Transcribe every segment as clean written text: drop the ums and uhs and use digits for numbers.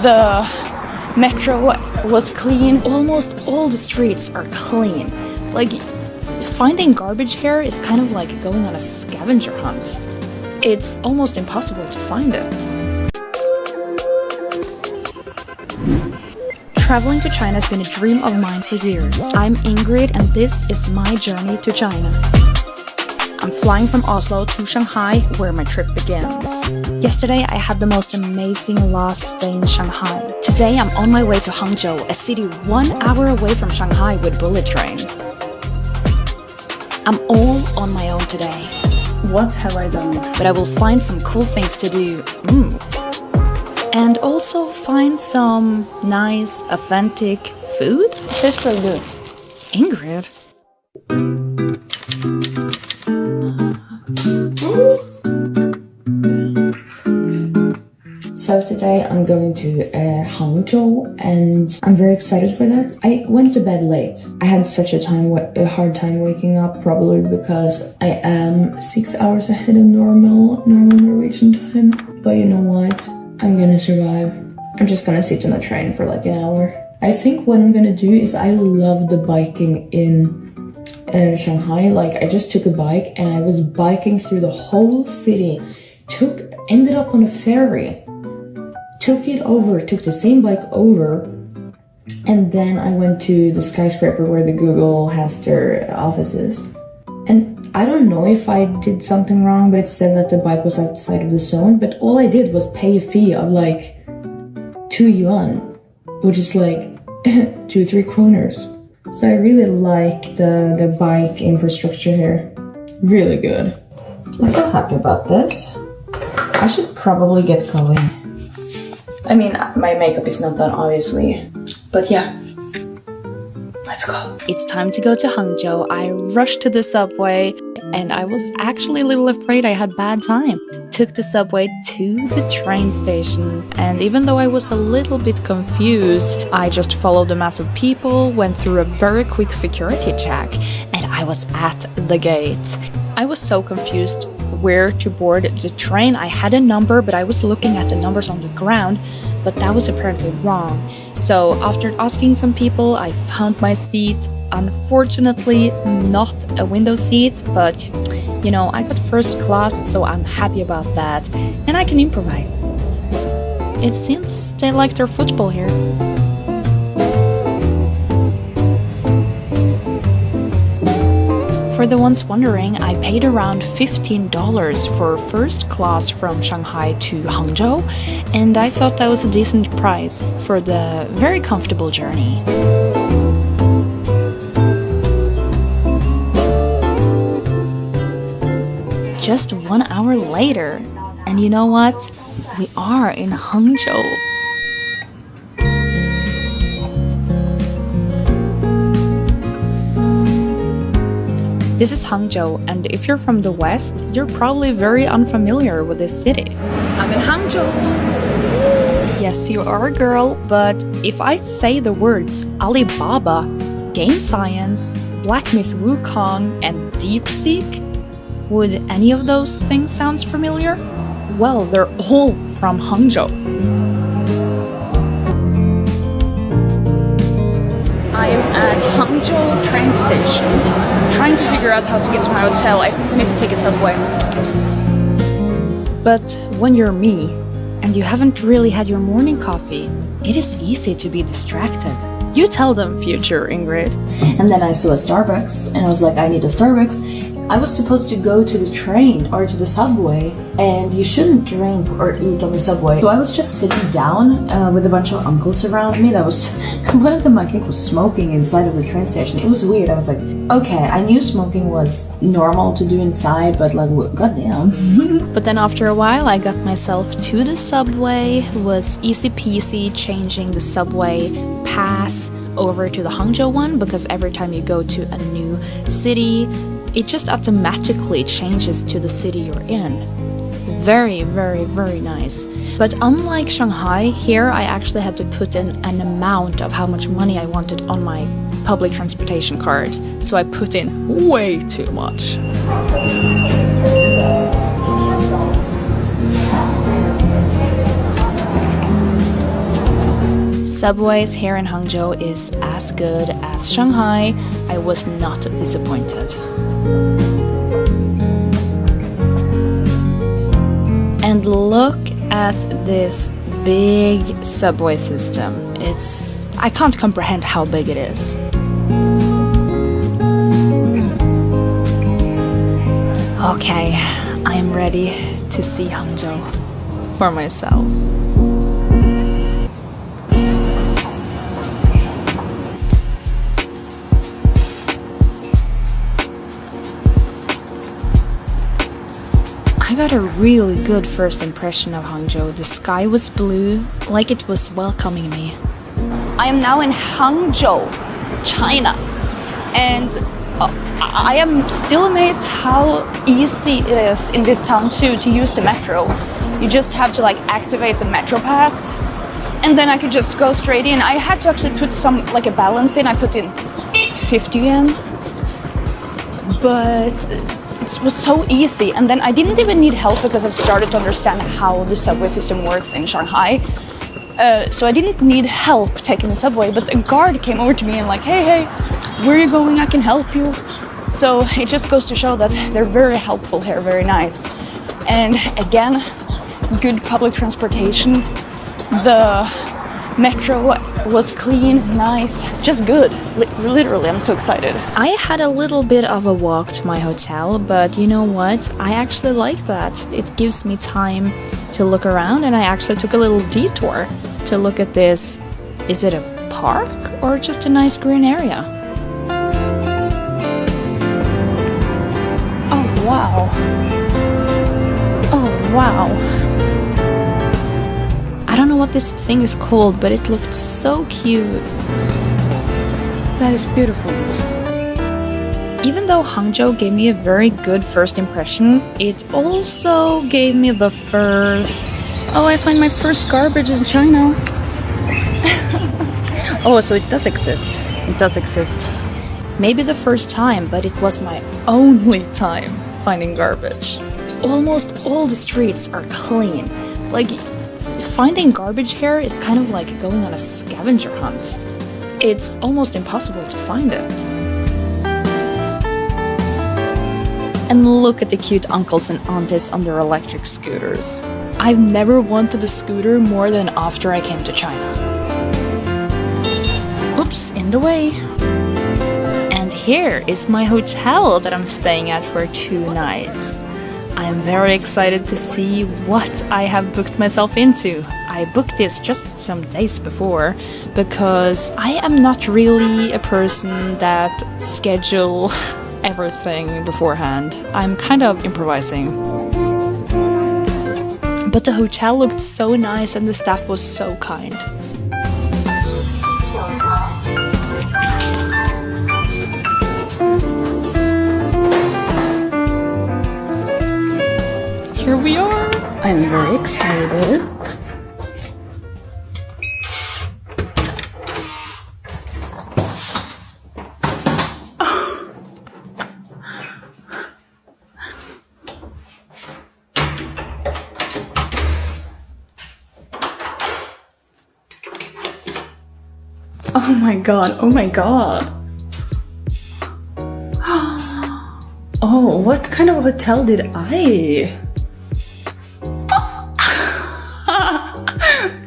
the metro was clean. Almost all the streets are clean. Like, finding garbage here is kind of like going on a scavenger hunt. It's almost impossible to find it. Traveling to China has been a dream of mine for years. I'm Ingrid and this is my journey to China. I'm flying from Oslo to Shanghai, where my trip begins. Yesterday, I had the most amazing last day in Shanghai. Today, I'm on my way to Hangzhou, a city 1 hour away from Shanghai with bullet train. I'm all on my own today. What have I done? But I will find some cool things to do. And also find some nice, authentic food. Tastes pretty good. Ingrid. So today I'm going to Hangzhou and I'm very excited for that. I went to bed late. I had such a hard time waking up, probably because I am 6 hours ahead of normal Norwegian time. But you know what? I'm gonna survive. I'm just gonna sit on the train for like an hour. I think what I'm gonna do is I love the biking in Shanghai. Like, I just took a bike and I was biking through the whole city. Ended up on a ferry. Took the same bike over, and then I went to the skyscraper where the Google has their offices. And I don't know if I did something wrong, but it said that the bike was outside of the zone, but all I did was pay a fee of like 2 yuan, which is like 2-3 kroners. So I really like the bike infrastructure here. Really good. I feel happy about this. I should probably get going. I mean, my makeup is not done, obviously. But yeah. Let's go. It's time to go to Hangzhou. I rushed to the subway and I was actually a little afraid I had bad time. Took the subway to the train station, and even though I was a little bit confused, I just followed the mass of people, went through a very quick security check, and I was at the gate. I was so confused where to board the train. I had a number, but I was looking at the numbers on the ground, but that was apparently wrong. So after asking some people, I found my seat. Unfortunately, not a window seat, but you know, I got first class, so I'm happy about that. And I can improvise. It seems they like their football here. For the ones wondering, I paid around $15 for first class from Shanghai to Hangzhou, and I thought that was a decent price for the very comfortable journey. Just 1 hour later, and you know what? We are in Hangzhou. This is Hangzhou, and if you're from the West, you're probably very unfamiliar with this city. I'm in Hangzhou. Yes, you are a girl, but if I say the words Alibaba, Game Science, Black Myth Wukong, and DeepSeek, would any of those things sound familiar? Well, they're all from Hangzhou. I am at Hangzhou train station, trying to figure out how to get to my hotel. I think we need to take a subway. But when you're me, and you haven't really had your morning coffee, it is easy to be distracted. You tell them, future Ingrid. And then I saw a Starbucks, and I was like, I need a Starbucks. I was supposed to go to the train or to the subway, and you shouldn't drink or eat on the subway. So I was just sitting down with a bunch of uncles around me. That was one of them, I think, was smoking inside of the train station. It was weird. I was like, okay, I knew smoking was normal to do inside, but like, goddamn. But then after a while, I got myself to the subway. It was easy peasy changing the subway pass over to the Hangzhou one, because every time you go to a new city, it just automatically changes to the city you're in. Very, very, very nice. But unlike Shanghai, here I actually had to put in an amount of how much money I wanted on my public transportation card. So I put in way too much. Subways here in Hangzhou is as good as Shanghai. I was not disappointed. And look at this big subway system. I can't comprehend how big it is. Okay, I'm ready to see Hangzhou for myself. I got a really good first impression of Hangzhou. The sky was blue, like it was welcoming me. I am now in Hangzhou, China, and I am still amazed how easy it is in this town to use the metro. You just have to activate the metro pass, and then I could just go straight in. I had to actually put a balance in. I put in 50 yen, but it was so easy. And then I didn't even need help because I've started to understand how the subway system works in Shanghai. So I didn't need help taking the subway, but a guard came over to me and hey, where are you going? I can help you. So it just goes to show that they're very helpful here, very nice. And again, good public transportation. The metro was clean, nice, just good. Literally, I'm so excited. I had a little bit of a walk to my hotel, but you know what? I actually like that. It gives me time to look around, and I actually took a little detour to look at this. Is it a park or just a nice green area? Oh, wow. Oh, wow. I don't know what this thing is called, but it looked so cute. That is beautiful. Even though Hangzhou gave me a very good first impression, it also gave me the first... Oh, I find my first garbage in China. Oh, so it does exist. It does exist. Maybe the first time, but it was my only time finding garbage. Almost all the streets are clean. Finding garbage here is kind of like going on a scavenger hunt. It's almost impossible to find it. And look at the cute uncles and aunties on their electric scooters. I've never wanted a scooter more than after I came to China. Oops, in the way. And here is my hotel that I'm staying at for 2 nights. I'm very excited to see what I have booked myself into. I booked this just some days before because I am not really a person that schedule everything beforehand. I'm kind of improvising. But the hotel looked so nice and the staff was so kind. Here we are. I'm very excited. Oh my god, oh my god. Oh, what kind of hotel did I?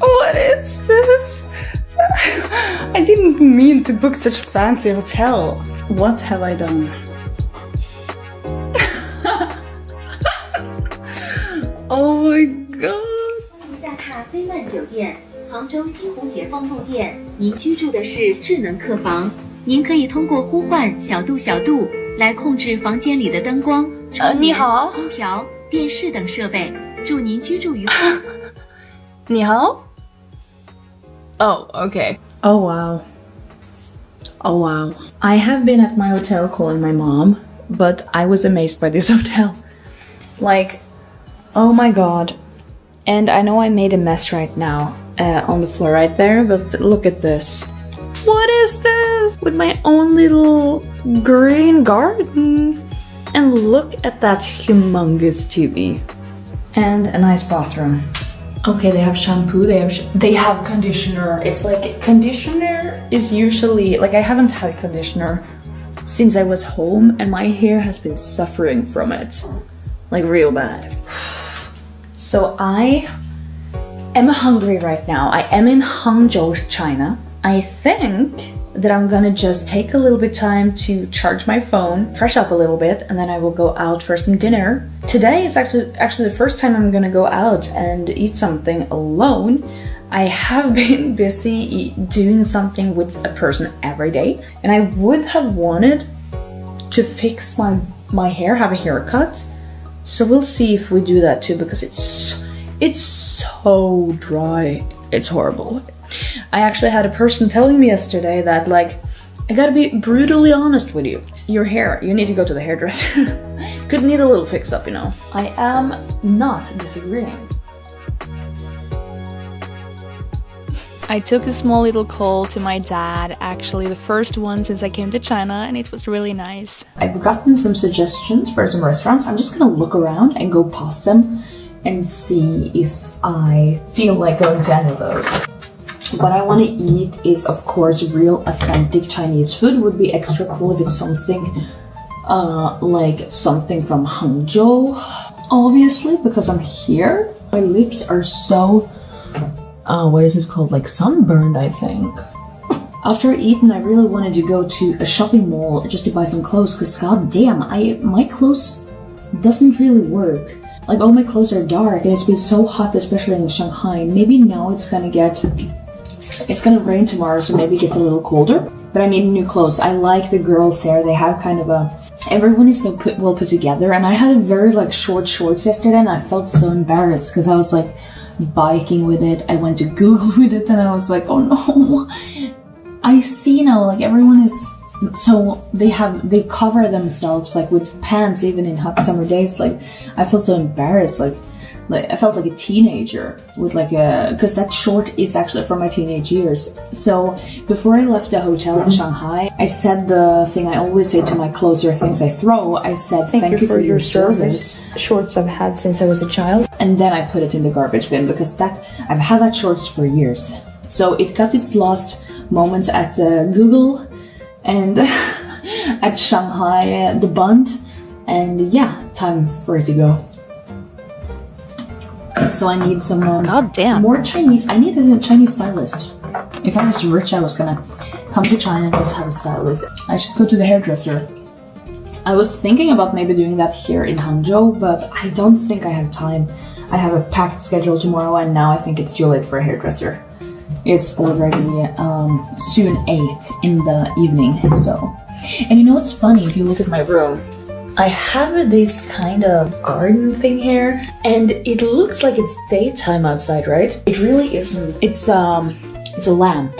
What is this? I didn't mean to book such a fancy hotel. What have I done? Oh my god. 下榻飞曼酒店，杭州西湖解放路店。您居住的是智能客房，您可以通过呼唤小度小度来控制房间里的灯光、窗帘、空调、电视等设备。祝您居住愉快。你好? Oh, okay. Oh, wow. Oh, wow. I have been at my hotel calling my mom, but I was amazed by this hotel. Oh my god. And I know I made a mess right now on the floor right there, but look at this. What is this? With my own little green garden. And look at that humongous TV. And a nice bathroom. Okay, they have shampoo, they have conditioner. It's like conditioner is usually like I haven't had conditioner since I was home and my hair has been suffering from it. Like real bad. So I am hungry right now. I am in Hangzhou, China. I think that I'm gonna just take a little bit time to charge my phone, fresh up a little bit, and then I will go out for some dinner. Today is actually the first time I'm gonna go out and eat something alone. I have been busy doing something with a person every day, and I would have wanted to fix my hair, have a haircut. So we'll see if we do that too, because it's so dry. It's horrible. I actually had a person telling me yesterday that, like, I gotta be brutally honest with you. Your hair, you need to go to the hairdresser. Could need a little fix up, you know. I am not disagreeing. I took a small little call to my dad, actually the first one since I came to China, and it was really nice. I've gotten some suggestions for some restaurants. I'm just gonna look around and go past them and see if I feel like going to any of those. What I want to eat is, of course, real authentic Chinese food. Would be extra cool if it's something like something from Hangzhou, obviously, because I'm here. My lips are so, what is it called? Like sunburned, I think. After eating, I really wanted to go to a shopping mall just to buy some clothes, because goddamn, my clothes doesn't really work. Like all my clothes are dark and it's been so hot, especially in Shanghai. Maybe now it's gonna rain tomorrow, so maybe it gets a little colder. But I need new clothes. I like the girls there. They have kind of everyone is so well put together. And I had a very like short shorts yesterday and I felt so embarrassed because I was like biking with it. I went to Google with it and I was like, oh no. I see now like everyone is, so they cover themselves like with pants even in hot summer days. Like I felt so embarrassed, like I felt like a teenager with like because that short is actually from my teenage years. So before I left the hotel in Shanghai, I said the thing I always say to my clothes or things I throw. I said thank you for your service. Shorts I've had since I was a child. And then I put it in the garbage bin because I've had that shorts for years. So it got its last moments at Google and at Shanghai, the Bund, and yeah, time for it to go. So I need some more Chinese. I need a Chinese stylist. If I was rich, I was gonna come to China and just have a stylist. I should go to the hairdresser. I was thinking about maybe doing that here in Hangzhou, but I don't think I have time. I have a packed schedule tomorrow, and now I think it's too late for a hairdresser. It's already soon 8 in the evening, so. And you know what's funny? If you look at my room, I have this kind of garden thing here, and it looks like it's daytime outside, right? It really isn't. It's a lamp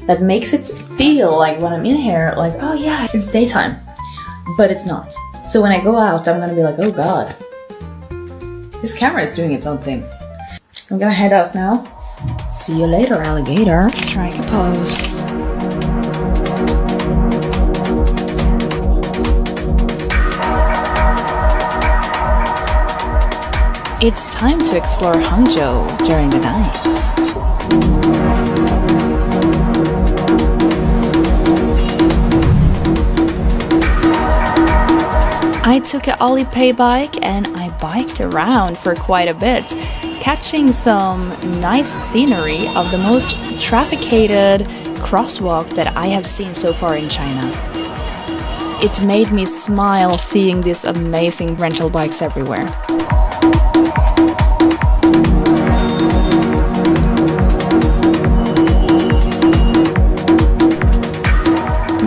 that makes it feel like when I'm in here, like, oh yeah, it's daytime, but it's not. So when I go out, I'm gonna be like, oh god, this camera is doing its own thing. I'm gonna head out now. See you later, alligator. Strike a pose. It's time to explore Hangzhou during the night. I took an Alipay bike and I biked around for quite a bit, catching some nice scenery of the most trafficated crosswalk that I have seen so far in China. It made me smile seeing these amazing rental bikes everywhere.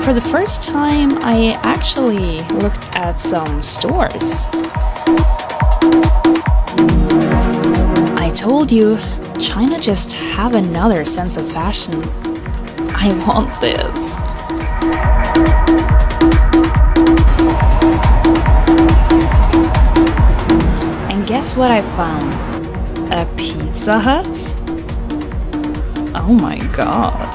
For the first time, I actually looked at some stores. I told you, China just have another sense of fashion. I want this. And guess what I found? A Pizza Hut? Oh my god.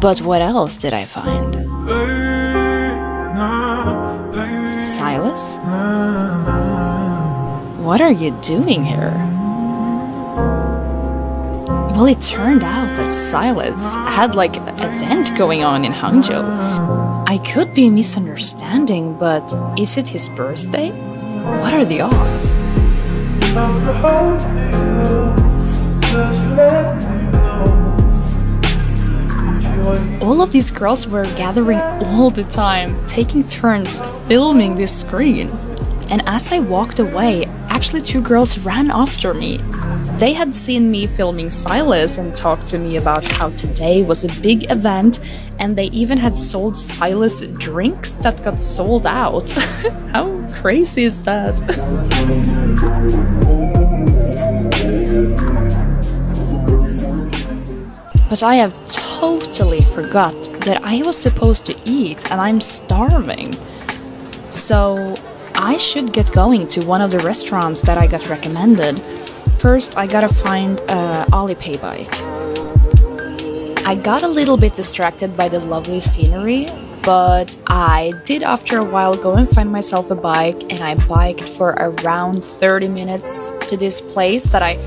But what else did I find? Silas? What are you doing here? Well, it turned out that Silas had like an event going on in Hangzhou. I could be misunderstanding, but is it his birthday? What are the odds? All of these girls were gathering all the time, taking turns filming this screen. And as I walked away, actually 2 girls ran after me. They had seen me filming Silas and talked to me about how today was a big event, and they even had sold Silas drinks that got sold out. How crazy is that? But I have totally forgot that I was supposed to eat and I'm starving. So I should get going to one of the restaurants that I got recommended. First, I gotta find a Alipay bike. I got a little bit distracted by the lovely scenery, but I did after a while go and find myself a bike, and I biked for around 30 minutes to this place that I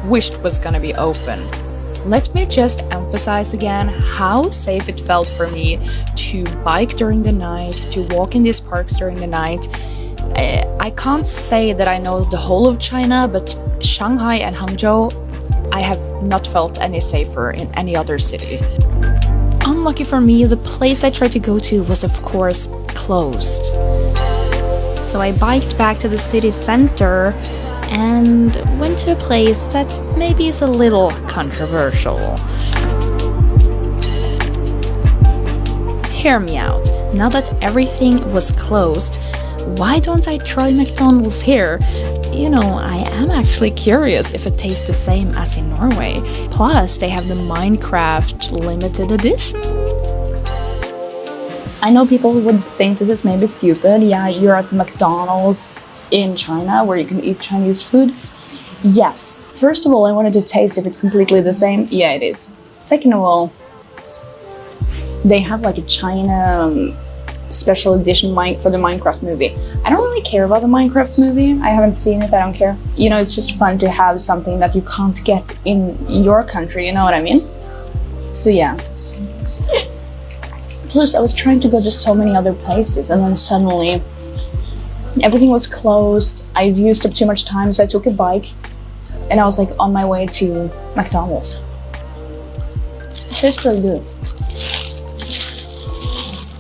wished was gonna be open. Let me just emphasize again how safe it felt for me to bike during the night, to walk in these parks during the night. I can't say that I know the whole of China, but Shanghai and Hangzhou, I have not felt any safer in any other city. Unlucky for me, the place I tried to go to was of course closed. So I biked back to the city center and went to a place that maybe is a little controversial. Hear me out. Now that everything was closed, why don't I try McDonald's here? You know, I am actually curious if it tastes the same as in Norway. Plus, they have the Minecraft limited edition. I know people would think this is maybe stupid. Yeah, you're at McDonald's in China where you can eat Chinese food. Yes. First of all, I wanted to taste if it's completely the same. Yeah, it is. Second of all, they have like a China special edition for the Minecraft movie. I don't really care about the Minecraft movie. I haven't seen it, I don't care. You know, it's just fun to have something that you can't get in your country, you know what I mean? So yeah. Plus, I was trying to go to so many other places, and then suddenly everything was closed. I used up too much time, so I took a bike, and I was like on my way to McDonald's. It tastes really good.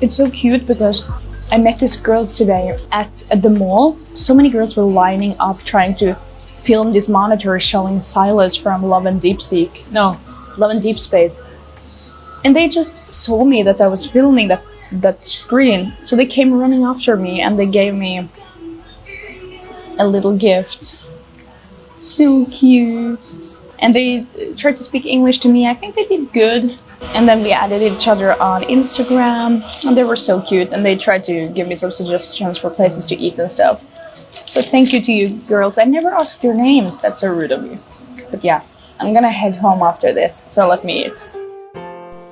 It's so cute because I met these girls today at the mall. So many girls were lining up trying to film this monitor showing Silas from Love and Deep Space. And they just saw me that I was filming that screen. So they came running after me and they gave me a little gift. So cute. And they tried to speak English to me. I think they did good. And then we added each other on Instagram, and they were so cute, and they tried to give me some suggestions for places to eat and stuff. So thank you to you girls. I never asked your names, that's so rude of you. But yeah, I'm gonna head home after this, so let me eat.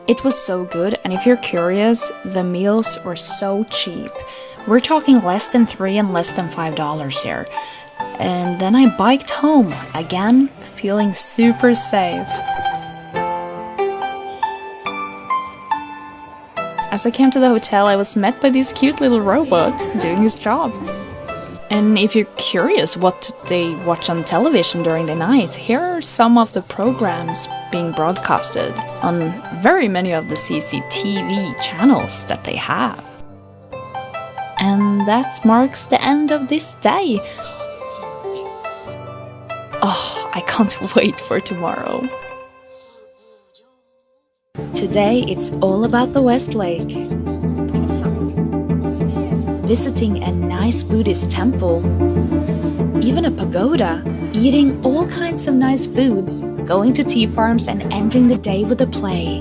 It was so good, and if you're curious, the meals were so cheap. We're talking less than $3 and less than $5 here. And then I biked home, again, feeling super safe. As I came to the hotel, I was met by this cute little robot doing his job. And if you're curious what they watch on television during the night, here are some of the programs being broadcasted on very many of the CCTV channels that they have. And that marks the end of this day. Oh, I can't wait for tomorrow. Today, it's all about the West Lake. Visiting a nice Buddhist temple, even a pagoda, eating all kinds of nice foods, going to tea farms and ending the day with a play.